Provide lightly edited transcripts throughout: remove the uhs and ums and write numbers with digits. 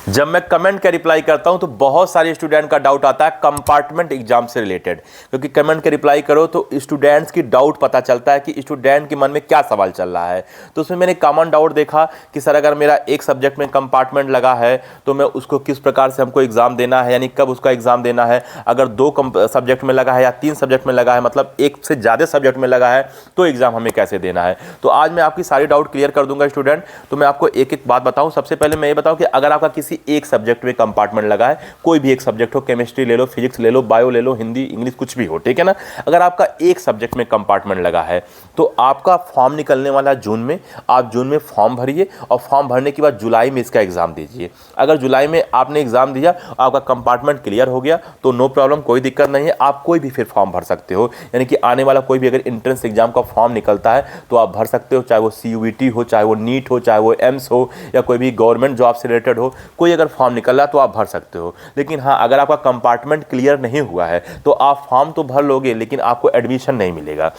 जब मैं कमेंट का रिप्लाई करता हूं तो बहुत सारे स्टूडेंट का डाउट आता है कंपार्टमेंट एग्जाम से रिलेटेड, क्योंकि कमेंट का रिप्लाई करो तो स्टूडेंट्स की डाउट पता चलता है कि स्टूडेंट के मन में क्या सवाल चल रहा है। तो उसमें मैंने कॉमन डाउट देखा कि सर अगर मेरा एक सब्जेक्ट में कंपार्टमेंट लगा है तो मैं उसको किस प्रकार से हमको एग्जाम देना है, यानी कब उसका एग्जाम देना है। अगर 2 सब्जेक्ट में लगा है या 3 सब्जेक्ट में लगा है, मतलब एक से ज़्यादा सब्जेक्ट में लगा है, तो एग्जाम हमें कैसे देना है। तो आज मैं आपकी सारी डाउट क्लियर कर दूंगा स्टूडेंट। तो मैं आपको एक एक बात बताऊं। सबसे पहले मैं ये बताऊं कि अगर आपका किसी एक सब्जेक्ट में कंपार्टमेंट लगा है, कोई भी एक सब्जेक्ट हो, केमिस्ट्री ले लो, फिजिक्स ले लो, बायो ले लो, हिंदी इंग्लिश कुछ भी हो, ठीक है ना। अगर आपका एक सब्जेक्ट में कंपार्टमेंट लगा है तो आपका फॉर्म निकलने वाला जून में। आप जून में फॉर्म भरिए और फॉर्म भरने के बाद जुलाई में इसका एग्जाम दीजिए। अगर जुलाई में आपने एग्जाम दिया, आपका कंपार्टमेंट क्लियर हो गया तो नो प्रॉब्लम, कोई दिक्कत नहीं है, आप कोई भी फिर फॉर्म भर सकते हो। यानी कि आने वाला कोई भी अगर एंट्रेंस एग्जाम का फॉर्म निकलता है तो आप भर सकते हो, चाहे वो CUET हो, चाहे वो नीट हो, चाहे वो एम्स हो, या कोई भी गवर्नमेंट जॉब से रिलेटेड हो, कोई अगर फॉर्म निकल रहा है तो आप भर सकते हो। लेकिन हाँ, अगर आपका कंपार्टमेंट क्लियर नहीं हुआ है तो आप फॉर्म तो भर लोगे लेकिन आपको एडमिशन नहीं मिलेगा।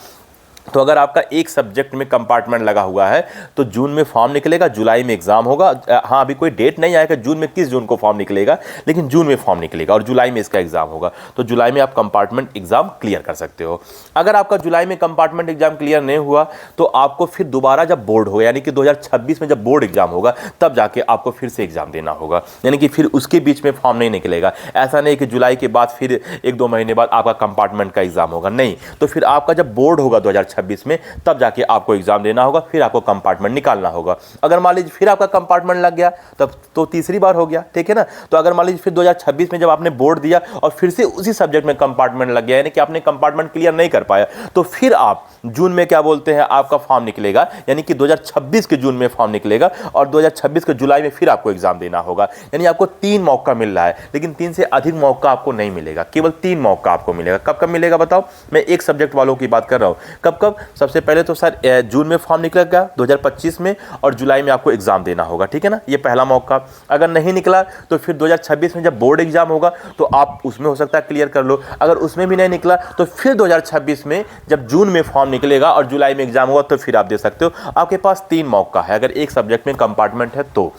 तो अगर आपका एक सब्जेक्ट में कंपार्टमेंट लगा हुआ है तो जून में फॉर्म निकलेगा, जुलाई में एग्जाम होगा। हाँ, अभी कोई डेट नहीं आएगा जून में किस जून को फॉर्म निकलेगा, लेकिन जून में फॉर्म निकलेगा और जुलाई में इसका एग्जाम होगा। तो जुलाई में आप कंपार्टमेंट एग्जाम क्लियर कर सकते हो। अगर आपका जुलाई में कंपार्टमेंट एग्जाम क्लियर नहीं हुआ तो आपको फिर दोबारा जब बोर्ड होगा, यानी कि 2026 में जब बोर्ड एग्जाम होगा, तब जाके आपको फिर से एग्जाम देना होगा। यानी कि फिर उसके बीच में फॉर्म नहीं निकलेगा। ऐसा नहीं कि जुलाई के बाद फिर 1-2 महीने बाद आपका कंपार्टमेंट का एग्जाम होगा, नहीं। तो फिर आपका जब बोर्ड होगा 2026 में, तब जाके आपको एग्जाम देना होगा, फिर आपको कंपार्टमेंट निकालना होगा। अगर मान लीजिए फिर आपका कंपार्टमेंट लग गया तब तो तीसरी बार हो गया, ठीक है ना। तो अगर मान लीजिए फिर 2026 में जब आपने बोर्ड दिया और फिर से उसी सब्जेक्ट में कंपार्टमेंट लग गया, यानी कि आपने कंपार्टमेंट क्लियर नहीं कर पाया, तो फिर आप जून में क्या बोलते हैं, आपका फॉर्म निकलेगा, यानी कि 2026 के जून में फॉर्म निकलेगा और 2026 के जुलाई में फिर आपको एग्जाम देना होगा। यानी आपको 3 मौका मिल रहा है, लेकिन 3 से अधिक मौका आपको नहीं मिलेगा, केवल 3 मौका आपको मिलेगा। कब कब मिलेगा बताओ। मैं एक सब्जेक्ट वालों की बात कर रहा हूं। कब कब? सबसे पहले तो सर जून में फॉर्म निकलेगा 2025 में और जुलाई में आपको एग्जाम देना होगा, ठीक है ना, ये पहला मौका। अगर नहीं निकला तो फिर 2026 में जब बोर्ड एग्जाम होगा तो आप उसमें हो सकता है क्लियर कर लो। अगर उसमें भी नहीं निकला तो फिर 2026 में जब जून में फॉर्म निकलेगा और जुलाई में एग्जाम होगा तो फिर आप दे सकते हो। आपके पास 3 मौका है अगर एक सब्जेक्ट में कंपार्टमेंट है तो।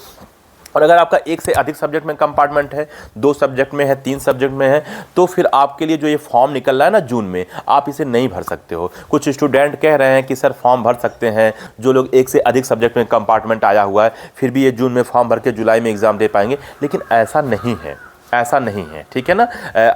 और अगर आपका एक से अधिक सब्जेक्ट में कंपार्टमेंट है, 2 सब्जेक्ट में है, 3 सब्जेक्ट में है, तो फिर आपके लिए जो ये फॉर्म निकल रहा है ना जून में, आप इसे नहीं भर सकते हो। कुछ स्टूडेंट कह रहे हैं कि सर फॉर्म भर सकते हैं, जो लोग एक से अधिक सब्जेक्ट में कंपार्टमेंट आया हुआ है, फिर भी ये जून में फॉर्म भर के जुलाई में एग्जाम दे पाएंगे, लेकिन ऐसा नहीं है, ऐसा नहीं है, ठीक है ना।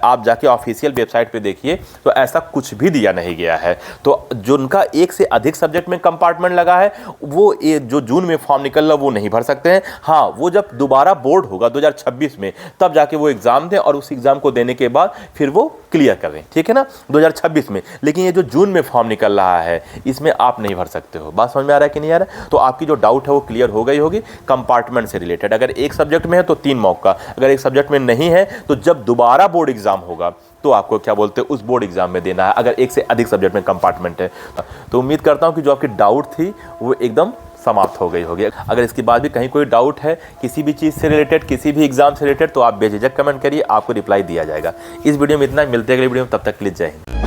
आप जाके ऑफिशियल वेबसाइट पे देखिए तो ऐसा कुछ भी दिया नहीं गया है। तो जिनका एक से अधिक सब्जेक्ट में कंपार्टमेंट लगा है वो जो जून में फॉर्म निकल रहा वो नहीं भर सकते हैं। हाँ, वो जब दोबारा बोर्ड होगा 2026 में, तब जाके वो एग्जाम दें और उस एग्जाम को देने के बाद फिर वो क्लियर करें, ठीक है ना, 2026 में। लेकिन ये जो जून में फॉर्म निकल रहा है इसमें आप नहीं भर सकते हो। बात समझ में आ रहा है कि नहीं आ रहा है? तो आपकी जो डाउट है वो क्लियर हो गई होगी कंपार्टमेंट से रिलेटेड। अगर एक सब्जेक्ट में है तो 3 मौका, अगर एक सब्जेक्ट में नहीं है तो जब दोबारा बोर्ड एग्जाम होगा तो आपको क्या बोलते हैं उस बोर्ड एग्जाम में देना है, अगर एक से अधिक सब्जेक्ट में कंपार्टमेंट है। तो उम्मीद करता हूं कि जो आपकी डाउट थी वो एकदम समाप्त हो गई होगी। अगर इसके बाद भी कहीं कोई डाउट है किसी भी चीज़ से रिलेटेड, किसी भी एग्जाम से रिलेटेड, तो आप बेझिझक कमेंट करिए, आपको रिप्लाई दिया जाएगा। इस वीडियो में इतना, मिलते हैं अगले वीडियो में, तब तक के लिए जय हिंद।